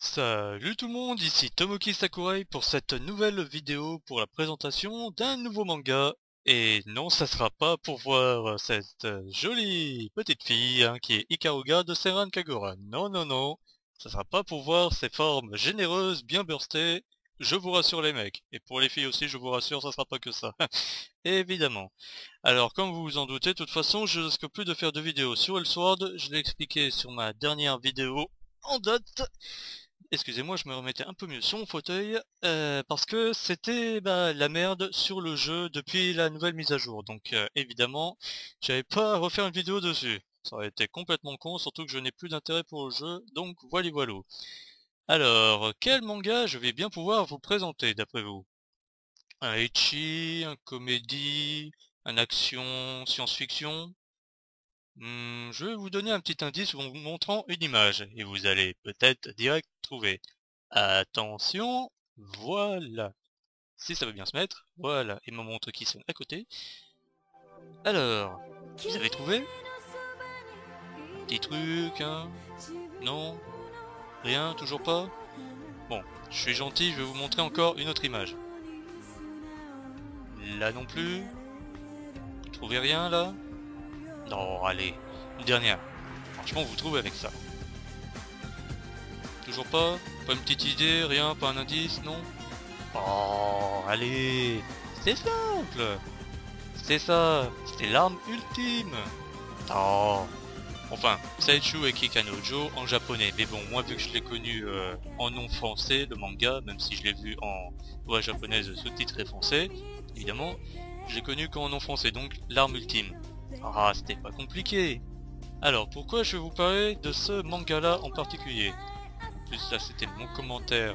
Salut tout le monde, ici Tomoki Sakurai pour cette nouvelle vidéo pour la présentation d'un nouveau manga. Et non, ça sera pas pour voir cette jolie petite fille qui est Ikaruga de Senran Kagura. Non, non, non, ça sera pas pour voir ses formes généreuses, bien burstées. Je vous rassure les mecs. Et pour les filles aussi, je vous rassure, ça sera pas que ça. Évidemment. Alors, comme vous vous en doutez, de toute façon, je risque plus de faire de vidéos sur Elsword. Je l'ai expliqué sur ma dernière vidéo en date. Excusez-moi, je me remettais un peu mieux sur mon fauteuil, parce que c'était la merde sur le jeu depuis la nouvelle mise à jour. Donc évidemment, j'avais pas à refaire une vidéo dessus. Ça aurait été complètement con, surtout que je n'ai plus d'intérêt pour le jeu, donc voilà voilà. Alors, quel manga je vais bien pouvoir vous présenter d'après vous? Un ecchi, un comédie, un action, science-fiction? Je vais vous donner un petit indice en vous montrant une image, et vous allez peut-être direct trouver. Attention, voilà. Si ça veut bien se mettre, voilà. Et ma montre qui sonne à côté. Alors, vous avez trouvé? Petit truc, hein? Non? Rien? Toujours pas? Bon, je suis gentil, je vais vous montrer encore une autre image. Là non plus? Vous trouvez rien là? Non, allez, une dernière. Franchement, vous trouvez avec ça. Toujours pas? Pas une petite idée, rien, pas un indice, non? Oh, allez! C'est simple! C'est ça! C'est l'arme ultime! Oh! Enfin, Saichu et Kikanojo en japonais, mais bon, moi vu que je l'ai connu en nom français, le manga, même si je l'ai vu en voix japonaise sous-titré français, évidemment, je l'ai connu qu'en nom français, donc l'arme ultime. Ah, c'était pas compliqué! Alors, pourquoi je vais vous parler de ce manga-là en particulier? En plus, ça c'était mon commentaire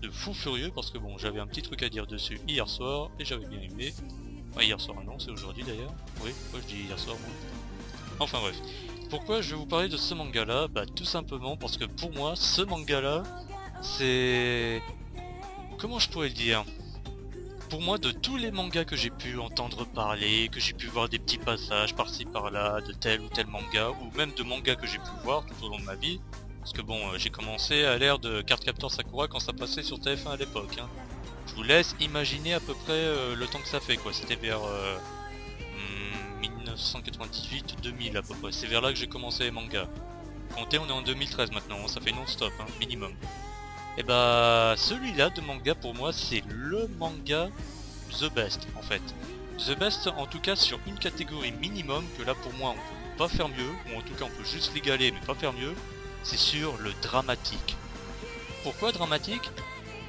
de fou furieux, parce que bon, j'avais un petit truc à dire dessus hier soir, et j'avais bien aimé. Enfin, hier soir non, c'est aujourd'hui d'ailleurs. Oui, pourquoi je dis hier soir, moi? Enfin bref. Pourquoi je vais vous parler de ce manga-là? Bah tout simplement parce que pour moi, ce manga-là, c'est... Comment je pourrais le dire? Pour moi, de tous les mangas que j'ai pu entendre parler, que j'ai pu voir des petits passages par-ci par-là, de tel ou tel manga, ou même de mangas que j'ai pu voir tout au long de ma vie, parce que bon, j'ai commencé à l'ère de Cardcaptor Sakura quand ça passait sur TF1 à l'époque. Je vous laisse imaginer à peu près le temps que ça fait, quoi. C'était vers 1998-2000 à peu près. C'est vers là que j'ai commencé les mangas. Comptez, on est en 2013 maintenant, hein, ça fait non-stop, minimum. Et bah, celui-là de manga pour moi, c'est le manga the best en fait. The best en tout cas sur une catégorie minimum, que là pour moi on peut pas faire mieux, ou en tout cas on peut juste l'égaler mais pas faire mieux, c'est sur le dramatique. Pourquoi dramatique?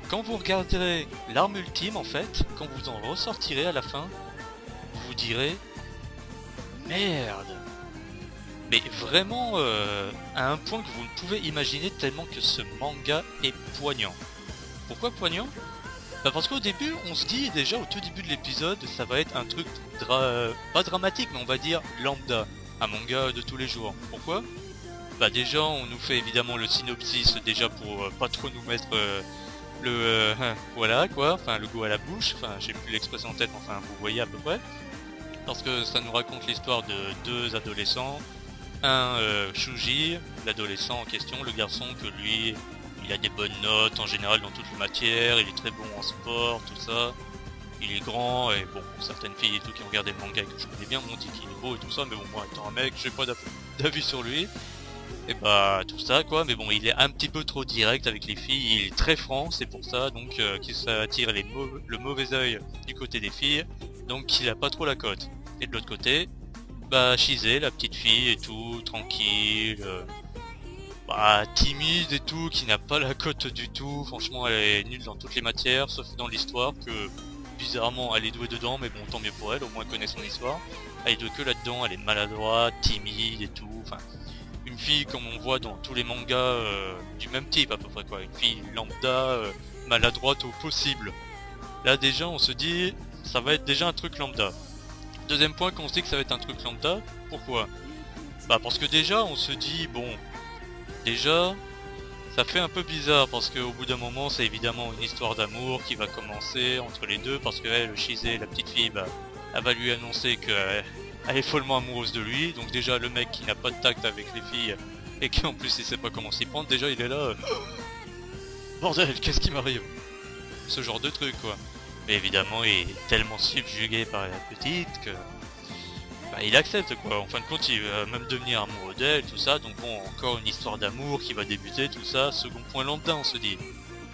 Quand vous regarderez l'arme ultime en fait, quand vous en ressortirez à la fin, vous vous direz merde. Mais vraiment à un point que vous ne pouvez imaginer tellement que ce manga est poignant. Pourquoi poignant? Bah parce qu'au début on se dit déjà au tout début de l'épisode ça va être un truc pas dramatique mais on va dire lambda, un manga de tous les jours. Pourquoi? Bah déjà on nous fait évidemment le synopsis déjà pour pas trop nous mettre voilà quoi, enfin le goût à la bouche, enfin j'ai plus l'expression en tête, enfin vous voyez à peu près. Parce que ça nous raconte l'histoire de deux adolescents, un Shuji, l'adolescent en question, le garçon que lui, il a des bonnes notes en général dans toutes les matières, il est très bon en sport, tout ça, il est grand, et bon, certaines filles et tout qui ont regardé le manga et que je connais bien m'ont dit qu'il est beau et tout ça, mais bon, moi étant un mec, j'ai pas d'avis sur lui, et bah tout ça quoi, mais bon, il est un petit peu trop direct avec les filles, il est très franc, c'est pour ça, donc qu'il s'attire le mauvais œil du côté des filles, donc il a pas trop la cote. Et de l'autre côté, bah Shizé, la petite fille et tout, tranquille, timide et tout, qui n'a pas la cote du tout, franchement elle est nulle dans toutes les matières, sauf dans l'histoire, que bizarrement elle est douée dedans, mais bon tant mieux pour elle, au moins elle connaît son histoire. Elle est douée que là-dedans, elle est maladroite, timide et tout, enfin une fille comme on voit dans tous les mangas du même type à peu près quoi, une fille lambda, maladroite au possible. Là déjà on se dit, ça va être déjà un truc lambda. Deuxième point, qu'on se dit que ça va être un truc lambda, pourquoi? Bah parce que déjà on se dit, bon, déjà ça fait un peu bizarre parce qu'au bout d'un moment c'est évidemment une histoire d'amour qui va commencer entre les deux, parce que elle, Shizé, la petite fille, bah elle va lui annoncer qu'elle est follement amoureuse de lui, donc déjà le mec qui n'a pas de tact avec les filles et qui en plus il sait pas comment s'y prendre, déjà il est là, bordel, qu'est-ce qui m'arrive? Ce genre de truc quoi. Mais évidemment il est tellement subjugué par la petite que bah, il accepte quoi. En fin de compte il va même devenir amoureux d'elle, tout ça. Donc bon, encore une histoire d'amour qui va débuter, tout ça. Second point lambda on se dit.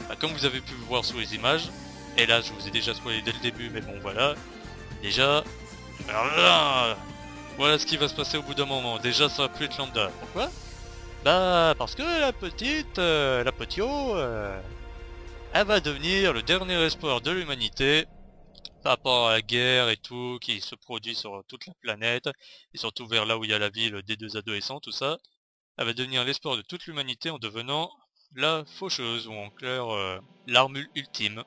Bah, comme vous avez pu le voir sur les images, et là je vous ai déjà spoilé dès le début mais bon voilà. Déjà, alors là, voilà ce qui va se passer au bout d'un moment. Déjà ça va plus être lambda. Pourquoi? Bah parce que la petite, la petio, elle va devenir le dernier espoir de l'humanité par rapport à la guerre et tout qui se produit sur toute la planète et surtout vers là où il y a la ville des deux adolescents, tout ça. Elle va devenir l'espoir de toute l'humanité en devenant la faucheuse ou en clair l'arme ultime.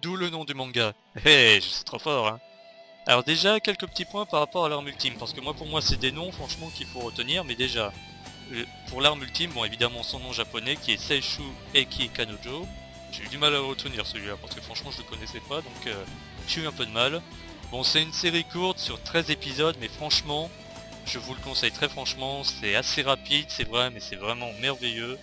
D'où le nom du manga. Hé, c'est trop fort hein. Alors déjà quelques petits points par rapport à l'arme ultime parce que moi pour moi c'est des noms franchement qu'il faut retenir mais déjà pour l'arme ultime, bon évidemment son nom japonais qui est Seishu Eki Kanojo. J'ai eu du mal à le retenir celui-là parce que franchement je le connaissais pas donc j'ai eu un peu de mal. Bon c'est une série courte sur 13 épisodes mais franchement je vous le conseille très franchement, c'est assez rapide c'est vrai mais c'est vraiment merveilleux.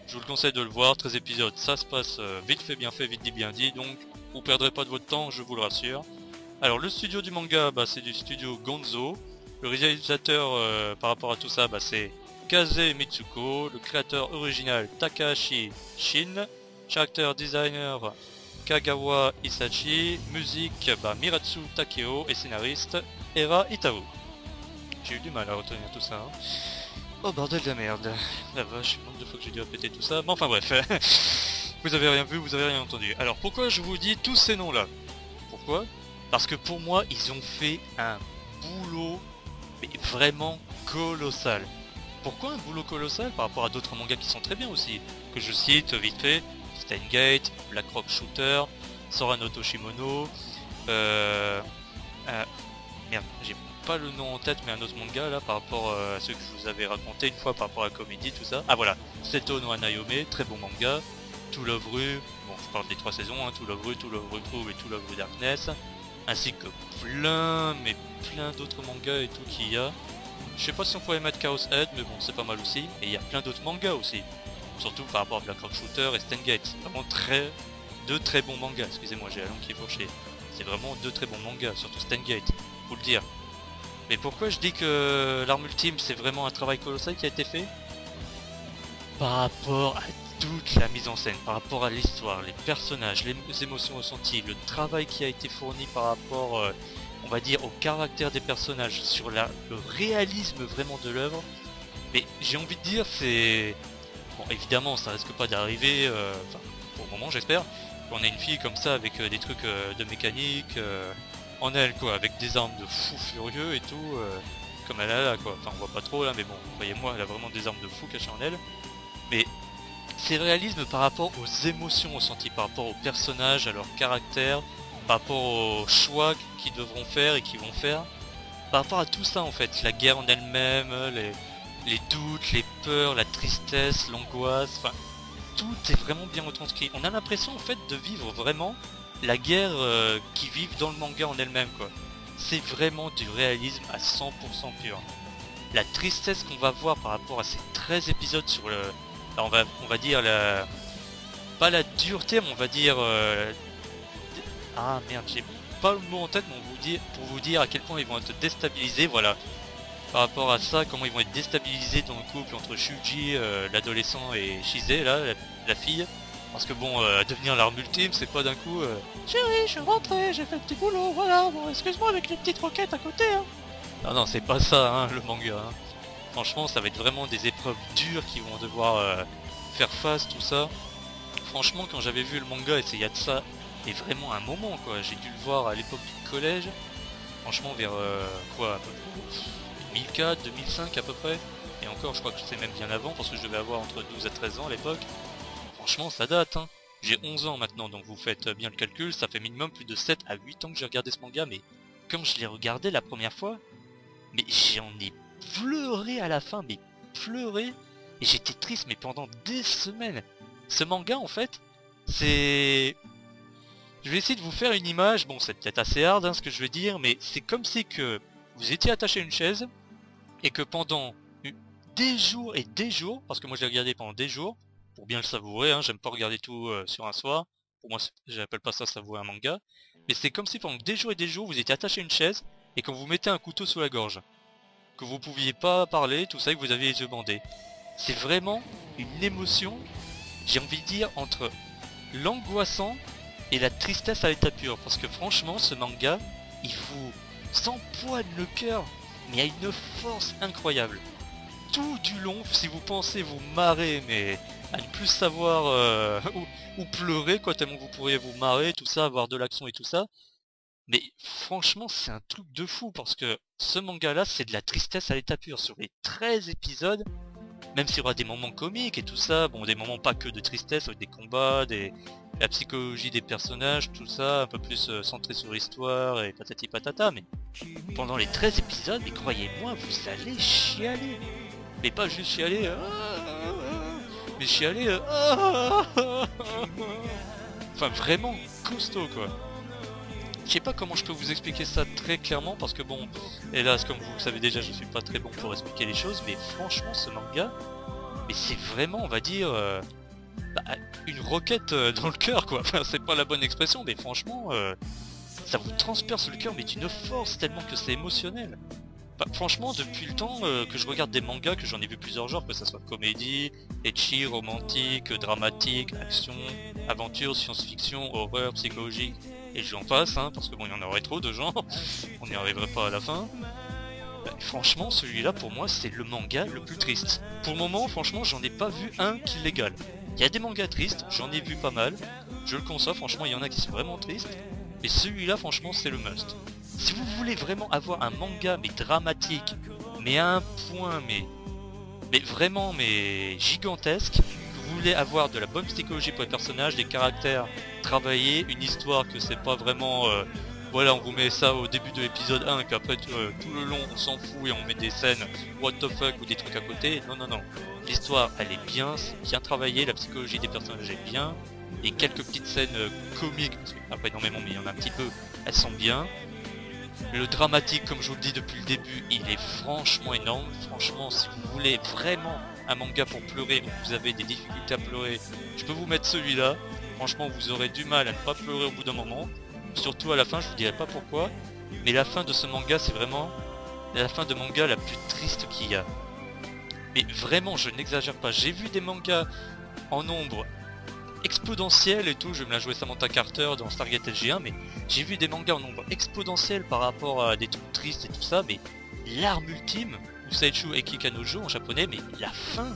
Je vous le conseille de le voir, 13 épisodes ça se passe vite fait vite dit bien dit donc vous perdrez pas de votre temps je vous le rassure. Alors le studio du manga bah, c'est du studio Gonzo. Le réalisateur par rapport à tout ça bah, c'est Kaze Mitsuko, le créateur original Takahashi Shin, character designer Kagawa Isachi, musique bah, Miratsu Takeo et scénariste Era Itao. J'ai eu du mal à retenir tout ça. Hein. Oh bordel de merde. La vache, le nombre de fois que j'ai dû répéter tout ça. Mais enfin bref. Vous avez rien vu, vous avez rien entendu. Alors pourquoi je vous dis tous ces noms là? Pourquoi? Parce que pour moi ils ont fait un boulot mais vraiment colossal. Pourquoi un boulot colossal par rapport à d'autres mangas qui sont très bien aussi, que je cite vite fait, Steins Gate, Black Rock Shooter, Sora no Toshimono, merde, j'ai pas le nom en tête mais un autre manga là par rapport à ceux que je vous avais raconté une fois par rapport à la comédie tout ça. Ah voilà, Seto no Hanayome, très bon manga, To Love Ru, bon je parle des 3 saisons, hein, To Love Ru, To Love Ru True et To Love Ru Darkness, ainsi que plein d'autres mangas et tout qu'il y a. Je sais pas si on pourrait mettre Chaos Head, mais bon, c'est pas mal aussi. Et il y a plein d'autres mangas aussi. Surtout par rapport à Black Rock Shooter et Steins Gate. C'est vraiment deux très bons mangas. Excusez-moi, j'ai la langue qui est fourchée. C'est vraiment deux très bons mangas, surtout Steins Gate, faut le dire. Mais pourquoi je dis que l'arme ultime, c'est vraiment un travail colossal qui a été fait? Par rapport à toute la mise en scène, par rapport à l'histoire, les personnages, les émotions ressenties, le travail qui a été fourni par rapport... on va dire au caractère des personnages, sur le réalisme vraiment de l'œuvre. Mais j'ai envie de dire c'est... Bon évidemment ça risque pas d'arriver, enfin pour le moment j'espère, qu'on ait une fille comme ça avec des trucs de mécanique en elle quoi, avec des armes de fou furieux et tout, comme elle a là quoi. Enfin on voit pas trop là mais bon, croyez-moi elle a vraiment des armes de fou cachées en elle. Mais c'est réalisme par rapport aux émotions ressenties, par rapport aux personnages, à leur caractère, par rapport aux choix qu'ils devront faire et qu'ils vont faire, par rapport à tout ça en fait, la guerre en elle-même, les doutes, les peurs, la tristesse, l'angoisse, enfin tout est vraiment bien retranscrit. On a l'impression en fait de vivre vraiment la guerre qu'ils vivent dans le manga en elle-même quoi. C'est vraiment du réalisme à 100% pur. La tristesse qu'on va voir par rapport à ces 13 épisodes sur le... Alors on va dire la... Pas la dureté mais on va dire... Ah merde, j'ai pas le mot en tête, mais pour vous dire à quel point ils vont être déstabilisés, voilà. Par rapport à ça, comment ils vont être déstabilisés dans le couple entre Shuji, l'adolescent, et Shise, là, la fille. Parce que bon, devenir l'arme ultime, c'est pas d'un coup... Chérie, je suis rentré, j'ai fait le petit boulot, voilà, bon, excuse-moi avec les petites roquettes à côté, hein. Non, non, c'est pas ça, hein, le manga, hein. Franchement, ça va être vraiment des épreuves dures qu'ils vont devoir faire face, tout ça. Franchement, quand j'avais vu le manga, et c'est il y a de ça... Et vraiment un moment quoi, j'ai dû le voir à l'époque du collège, franchement vers quoi à peu près 2004, 2005 à peu près, et encore je crois que c'est même bien avant parce que je devais avoir entre 12 à 13 ans à l'époque, franchement ça date hein, j'ai 11 ans maintenant donc vous faites bien le calcul, ça fait minimum plus de 7 à 8 ans que j'ai regardé ce manga, mais quand je l'ai regardé la première fois, mais j'en ai pleuré à la fin, mais pleuré, et j'étais triste mais pendant des semaines. Ce manga en fait, c'est... Je vais essayer de vous faire une image, bon c'est peut-être assez hard hein, ce que je vais dire, mais c'est comme si que vous étiez attaché à une chaise, et que pendant des jours et des jours, parce que moi je l'ai regardé pendant des jours, pour bien le savourer, hein. J'aime pas regarder tout sur un soir. Pour moi, j'appelle pas ça savourer un manga. Mais c'est comme si pendant des jours et des jours, vous étiez attaché à une chaise et qu'on vous mettait un couteau sous la gorge. Que vous pouviez pas parler, tout ça, et que vous aviez les yeux bandés. C'est vraiment une émotion, j'ai envie de dire, entre l'angoissant et la tristesse à l'état pur. Parce que franchement, ce manga, il vous s'empoigne le cœur, mais à une force incroyable. Tout du long, si vous pensez vous marrer, mais à ne plus savoir où pleurer, quoi, tellement vous pourriez vous marrer, tout ça, avoir de l'action et tout ça. Mais franchement, c'est un truc de fou, parce que ce manga-là, c'est de la tristesse à l'état pur. Sur les 13 épisodes, même s'il y aura des moments comiques et tout ça, bon, des moments pas que de tristesse, avec des combats, la psychologie des personnages, tout ça, un peu plus centré sur l'histoire et patati patata, mais pendant les 13 épisodes, mais croyez-moi, vous allez chialer. Mais pas juste chialer, mais chialer, enfin vraiment costaud, quoi. Je sais pas comment je peux vous expliquer ça très clairement, parce que bon, hélas, comme vous le savez déjà, je suis pas très bon pour expliquer les choses, mais franchement, ce manga, mais c'est vraiment, on va dire, une roquette dans le cœur, quoi. Enfin, c'est pas la bonne expression, mais franchement, ça vous transperce le cœur, mais d'une force, tellement que c'est émotionnel. Bah, franchement, depuis le temps que je regarde des mangas, que j'en ai vu plusieurs genres, que ça soit comédie, ecchi, romantique, dramatique, action, aventure, science-fiction, horreur, psychologique, et j'en passe, hein, parce que bon, il y en aurait trop de genres, on n'y arriverait pas à la fin. Bah, franchement, celui-là, pour moi, c'est le manga le plus triste. Pour le moment, franchement, j'en ai pas vu un qui l'égale. Il y a des mangas tristes, j'en ai vu pas mal, je le conçois, franchement, il y en a qui sont vraiment tristes, mais celui-là, franchement, c'est le must. Si vous voulez vraiment avoir un manga mais dramatique, mais à un point mais vraiment mais gigantesque, que vous voulez avoir de la bonne psychologie pour les personnages, des caractères travaillés, une histoire que c'est pas vraiment voilà, on vous met ça au début de l'épisode 1 et qu'après tout le long on s'en fout et on met des scènes what the fuck ou des trucs à côté. Non non non, l'histoire elle est bien, c'est bien travaillé, la psychologie des personnages est bien, et quelques petites scènes comiques, parce qu'il n'y en a pas énormément mais il y en a un petit peu, elles sont bien. Le dramatique, comme je vous le dis depuis le début, il est franchement énorme. Franchement, si vous voulez vraiment un manga pour pleurer, ou vous avez des difficultés à pleurer, je peux vous mettre celui-là. Franchement, vous aurez du mal à ne pas pleurer au bout d'un moment. Surtout à la fin, je vous dirai pas pourquoi. Mais la fin de ce manga, c'est vraiment la fin de manga la plus triste qu'il y a. Mais vraiment, je n'exagère pas. J'ai vu des mangas en nombre exponentiel et tout, je me la jouais Samantha Carter dans Stargate SG1, mais j'ai vu des mangas en nombre exponentiel par rapport à des trucs tristes et tout ça, mais l'arme ultime, Usaichu Ekikanojo en japonais, mais la fin,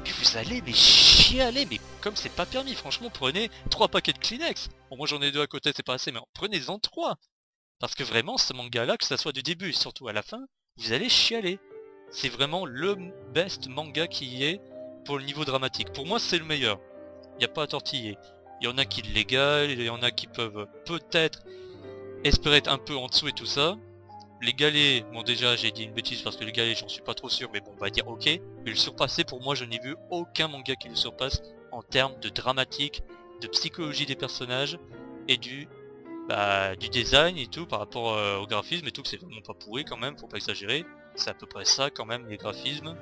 mais vous allez mais chialer, mais comme c'est pas permis, franchement, prenez 3 paquets de Kleenex. Bon, moi j'en ai 2 à côté, c'est pas assez, mais prenez-en 3. Parce que vraiment, ce manga-là, que ça soit du début et surtout à la fin, vous allez chialer. C'est vraiment le best manga qui y est pour le niveau dramatique. Pour moi, c'est le meilleur. Il n'y a pas à tortiller. Il y en a qui l'égalent, il y en a qui peuvent peut-être espérer être un peu en dessous et tout ça. L'égaler, bon déjà j'ai dit une bêtise parce que l'égaler j'en suis pas trop sûr, mais bon on va dire ok. Mais le surpasser, pour moi je n'ai vu aucun manga qui le surpasse en termes de dramatique, de psychologie des personnages et du design et tout par rapport au graphisme et tout, que c'est vraiment pas pourri quand même, faut pas exagérer. C'est à peu près ça quand même les graphismes.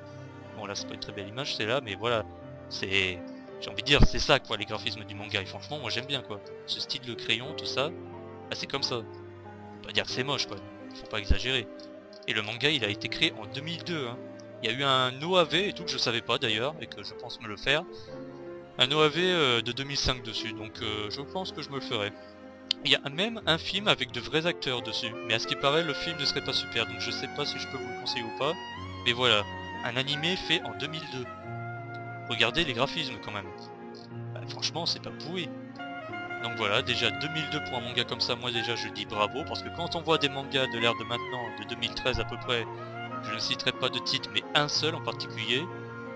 Bon là c'est pas une très belle image c'est là, mais voilà, c'est... J'ai envie de dire, c'est ça quoi les graphismes du manga, et franchement moi j'aime bien quoi. Ce style de crayon, tout ça, bah, c'est comme ça. Faut pas dire que c'est moche quoi, faut pas exagérer. Et le manga il a été créé en 2002 hein. Il y a eu un OAV et tout que je savais pas d'ailleurs, et que je pense me le faire. Un OAV de 2005 dessus, donc je pense que je me le ferai. Il y a même un film avec de vrais acteurs dessus, mais à ce qui paraît le film ne serait pas super, donc je sais pas si je peux vous le conseiller ou pas. Mais voilà, un animé fait en 2002. Regardez les graphismes quand même. Bah, franchement c'est pas pourri. Donc voilà, déjà 2002 pour un manga comme ça, moi déjà je dis bravo, parce que quand on voit des mangas de l'ère de maintenant, de 2013 à peu près, je ne citerai pas de titre, mais un seul en particulier,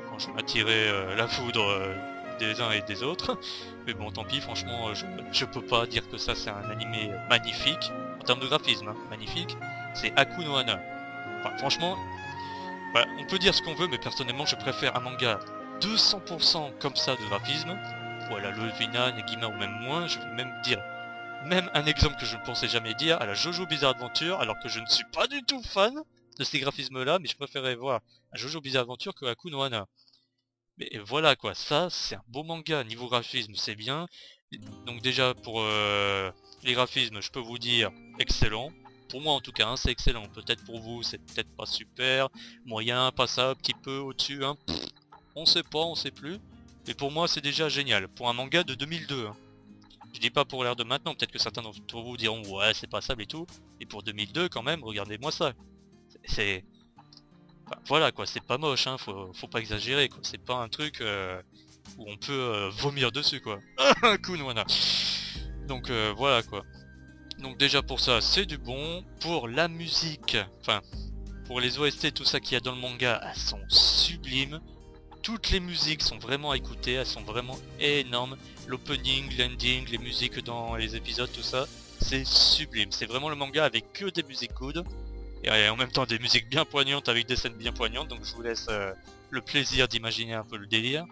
quand je m'attirais la foudre des uns et des autres, mais bon tant pis, franchement je peux pas dire que ça c'est un animé magnifique, en termes de graphisme, hein, magnifique, c'est Aku no Hana. Enfin, franchement, voilà, on peut dire ce qu'on veut, mais personnellement je préfère un manga 200% comme ça de graphisme, ou à la Lovina, Negima ou même moins, je vais même dire, même un exemple que je ne pensais jamais dire, à la Jojo Bizarre Adventure, alors que je ne suis pas du tout fan de ces graphismes là, mais je préférais voir un Jojo Bizarre Adventure que Aku no Hana. Mais voilà quoi, ça c'est un beau manga, niveau graphisme c'est bien. Donc déjà pour les graphismes je peux vous dire excellent. Pour moi en tout cas hein, c'est excellent, peut-être pour vous c'est peut-être pas super, moyen, pas ça, un petit peu au-dessus, hein. On sait pas, on sait plus. Mais pour moi c'est déjà génial, pour un manga de 2002 hein. Je dis pas pour l'ère de maintenant, peut-être que certains d'entre vous diront ouais c'est passable et tout. Et pour 2002 quand même, regardez-moi ça. C'est... Enfin, voilà quoi, c'est pas moche hein, faut pas exagérer quoi. C'est pas un truc où on peut vomir dessus quoi. Un coup voilà. Donc voilà quoi. Donc déjà pour ça c'est du bon. Pour la musique, enfin pour les OST tout ça qu'il y a dans le manga, elles sont sublimes. Toutes les musiques sont vraiment à écouter, elles sont vraiment énormes. L'opening, l'ending, les musiques dans les épisodes, tout ça, c'est sublime. C'est vraiment le manga avec que des musiques good. Et en même temps des musiques bien poignantes avec des scènes bien poignantes. Donc je vous laisse le plaisir d'imaginer un peu le délire.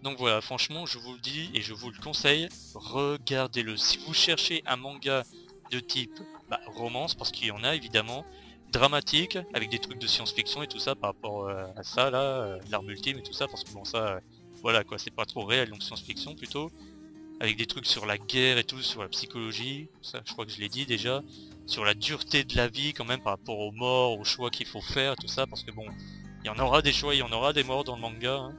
Donc voilà, franchement, je vous le dis et je vous le conseille, regardez-le. Si vous cherchez un manga de type romance, parce qu'il y en a évidemment, dramatique, avec des trucs de science-fiction et tout ça par rapport à ça là, l'arme ultime et tout ça, parce que bon ça, voilà quoi, c'est pas trop réel, donc science-fiction plutôt, avec des trucs sur la guerre et tout, sur la psychologie, ça je crois que je l'ai dit déjà, sur la dureté de la vie quand même par rapport aux morts, aux choix qu'il faut faire, tout ça, parce que bon, il y en aura des choix, il y en aura des morts dans le manga, hein.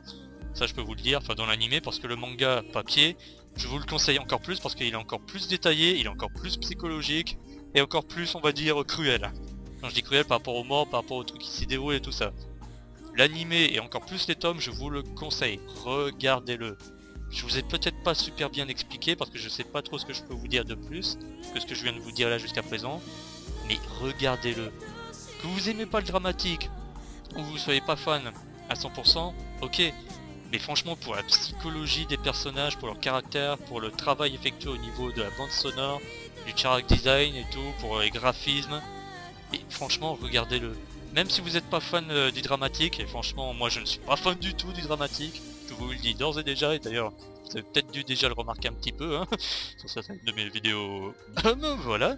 Ça je peux vous le dire, enfin dans l'animé, parce que le manga papier, je vous le conseille encore plus parce qu'il est encore plus détaillé, il est encore plus psychologique, et encore plus on va dire cruel. Quand je dis cruel par rapport aux morts, par rapport aux trucs qui s'y déroulent et tout ça. L'animé et encore plus les tomes, je vous le conseille, regardez-le. Je vous ai peut-être pas super bien expliqué parce que je sais pas trop ce que je peux vous dire de plus que ce que je viens de vous dire là jusqu'à présent, mais regardez-le. Que vous aimez pas le dramatique, ou vous soyez pas fan à 100%, ok. Mais franchement pour la psychologie des personnages, pour leur caractère, pour le travail effectué au niveau de la bande sonore, du character design et tout, pour les graphismes, et franchement regardez-le. Même si vous n'êtes pas fan du dramatique, et franchement moi je ne suis pas fan du tout du dramatique, je vous le dis d'ores et déjà, et d'ailleurs vous avez peut-être dû déjà le remarquer un petit peu hein, sur certaines de mes vidéos, voilà.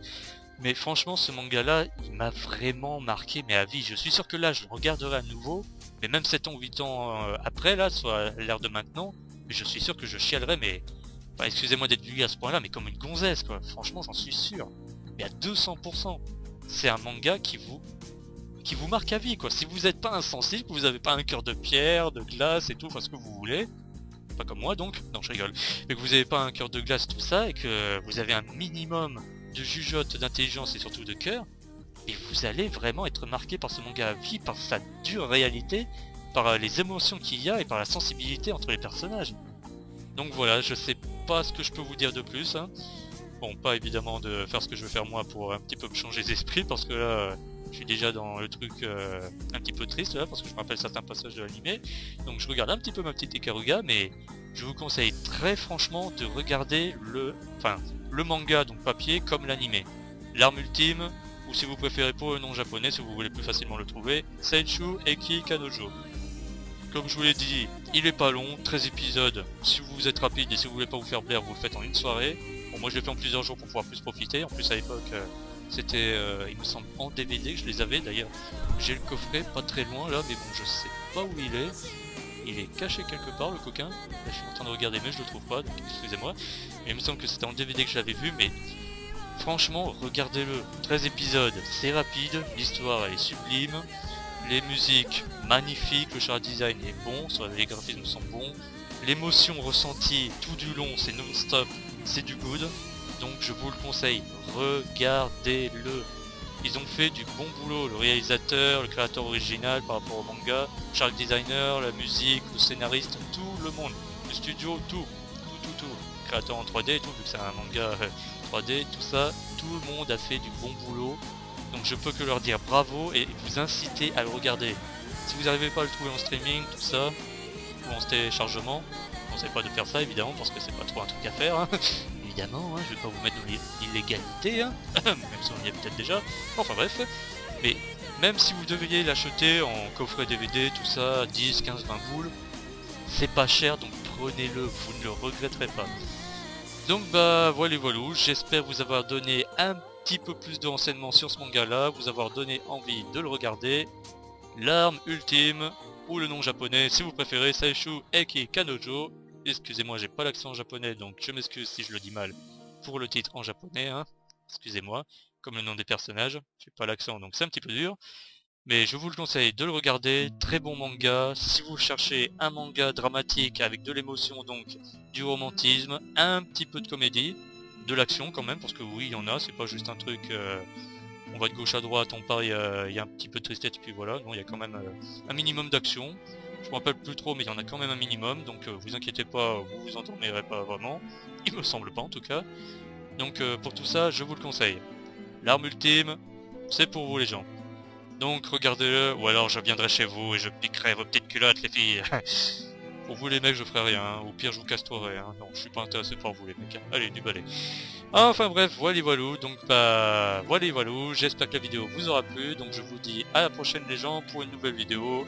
Mais franchement ce manga là il m'a vraiment marqué mais à vie, je suis sûr que là je le regarderai à nouveau, mais même 7 ans 8 ans après là, soit à l'ère de maintenant, je suis sûr que je chialerai mais, enfin excusez-moi d'être vulgaire à ce point là, mais comme une gonzesse quoi, franchement j'en suis sûr, mais à 200%, c'est un manga qui vous marque à vie quoi, si vous n'êtes pas insensible, que vous n'avez pas un cœur de pierre, de glace et tout, enfin ce que vous voulez, pas comme moi donc, non je rigole, mais que vous n'avez pas un cœur de glace tout ça, et que vous avez un minimum de jugeote, d'intelligence et surtout de cœur, et vous allez vraiment être marqué par ce manga à vie, par sa dure réalité, par les émotions qu'il y a et par la sensibilité entre les personnages. Donc voilà, je sais pas ce que je peux vous dire de plus, hein. Bon, pas évidemment de faire ce que je veux faire moi pour un petit peu me changer d'esprit, parce que là, je suis déjà dans le truc un petit peu triste là, parce que je me rappelle certains passages de l'animé. Donc je regarde un petit peu ma petite Ikaruga, mais je vous conseille très franchement de regarder le manga, donc papier, comme l'animé. L'arme ultime, ou si vous préférez pour le nom japonais, si vous voulez plus facilement le trouver, Seichu Eki Kanojo. Comme je vous l'ai dit, il est pas long, 13 épisodes, si vous êtes rapide et si vous voulez pas vous faire blaire, vous le faites en une soirée. Bon moi je l'ai fait en plusieurs jours pour pouvoir plus profiter, en plus à l'époque c'était il me semble en DVD que je les avais d'ailleurs. J'ai le coffret pas très loin là, mais bon je sais pas où il est. Il est caché quelque part le coquin, là je suis en train de regarder mais je le trouve pas, donc excusez-moi. Mais il me semble que c'était en DVD que je l'avais vu, mais franchement regardez-le, 13 épisodes, c'est rapide, l'histoire elle est sublime. Les musiques magnifiques, le char design est bon, les graphismes sont bons, l'émotion ressentie tout du long c'est non-stop, c'est du good, donc je vous le conseille, regardez-le. Ils ont fait du bon boulot, le réalisateur, le créateur original par rapport au manga, le char designer, la musique, le scénariste, tout le monde, le studio, tout, créateur en 3D et tout, vu que c'est un manga 3D, tout ça, tout le monde a fait du bon boulot. Donc je peux que leur dire bravo et vous inciter à le regarder. Si vous n'arrivez pas à le trouver en streaming, tout ça, ou en téléchargement, je ne conseille pas de faire ça évidemment parce que c'est pas trop un truc à faire. Hein. Évidemment, hein, je vais pas vous mettre dans l'illégalité, hein. Même si on y est peut-être déjà. Enfin bref. Mais même si vous deviez l'acheter en coffret DVD, tout ça, 10, 15, 20 boules, c'est pas cher donc prenez-le, vous ne le regretterez pas. Donc bah voilà, j'espère vous avoir donné un petit peu plus de renseignements sur ce manga là, vous avoir donné envie de le regarder. L'arme ultime, ou le nom japonais si vous préférez, Saishu Eki Kanojo. Excusez-moi, j'ai pas l'accent japonais, donc je m'excuse si je le dis mal pour le titre en japonais, hein. Excusez-moi, comme le nom des personnages, j'ai pas l'accent donc c'est un petit peu dur. Mais je vous le conseille de le regarder, très bon manga. Si vous cherchez un manga dramatique avec de l'émotion, donc du romantisme, un petit peu de comédie, de l'action quand même, parce que oui, il y en a, c'est pas juste un truc, on va de gauche à droite, on part, il y a un petit peu de tristesse, puis voilà, non, il y a quand même un minimum d'action. Je me rappelle plus trop, mais il y en a quand même un minimum, donc vous inquiétez pas, vous vous endormirez pas vraiment, il me semble pas en tout cas. Donc pour tout ça, je vous le conseille. L'arme ultime, c'est pour vous les gens. Donc regardez-le, ou alors je viendrai chez vous et je piquerai vos petites culottes les filles. Pour vous les mecs je ferai rien, hein. Au pire je vous castrerai, hein. Non je suis pas intéressé par vous les mecs, hein. Allez du balai. Enfin bref, voilà voilou, donc bah voilà voilou, j'espère que la vidéo vous aura plu, donc je vous dis à la prochaine les gens pour une nouvelle vidéo.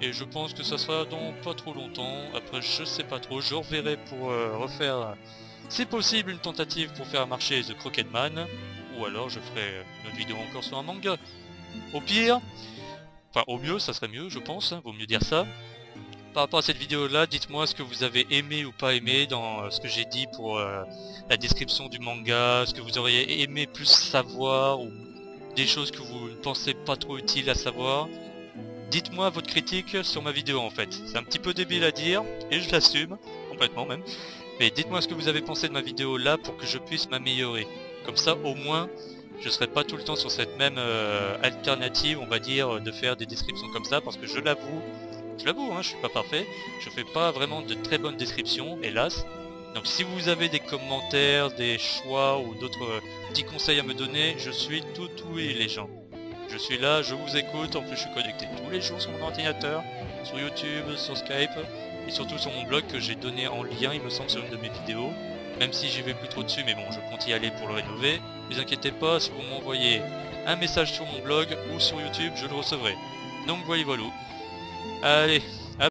Et je pense que ça sera dans pas trop longtemps, après je sais pas trop, je reverrai pour refaire, si possible, une tentative pour faire marcher The Crooked Man, ou alors je ferai une autre vidéo encore sur un manga. Au pire, enfin au mieux, ça serait mieux je pense, hein, vaut mieux dire ça. Par rapport à cette vidéo là, dites-moi ce que vous avez aimé ou pas aimé dans ce que j'ai dit pour la description du manga, ce que vous auriez aimé plus savoir, ou des choses que vous ne pensez pas trop utiles à savoir. Dites-moi votre critique sur ma vidéo en fait. C'est un petit peu débile à dire, et je l'assume, complètement même. Mais dites-moi ce que vous avez pensé de ma vidéo là pour que je puisse m'améliorer. Comme ça au moins, je serai pas tout le temps sur cette même alternative, on va dire, de faire des descriptions comme ça, parce que je l'avoue, hein, je suis pas parfait, je fais pas vraiment de très bonnes descriptions, hélas. Donc si vous avez des commentaires, des choix ou d'autres petits conseils à me donner, je suis tout oui les gens. Je suis là, je vous écoute, en plus je suis connecté tous les jours sur mon ordinateur, sur YouTube, sur Skype, et surtout sur mon blog que j'ai donné en lien, il me semble, sur une de mes vidéos. Même si j'y vais plus trop dessus, mais bon, je compte y aller pour le rénover. Ne vous inquiétez pas, si vous m'envoyez un message sur mon blog ou sur YouTube, je le recevrai. Donc voilà. Allez, à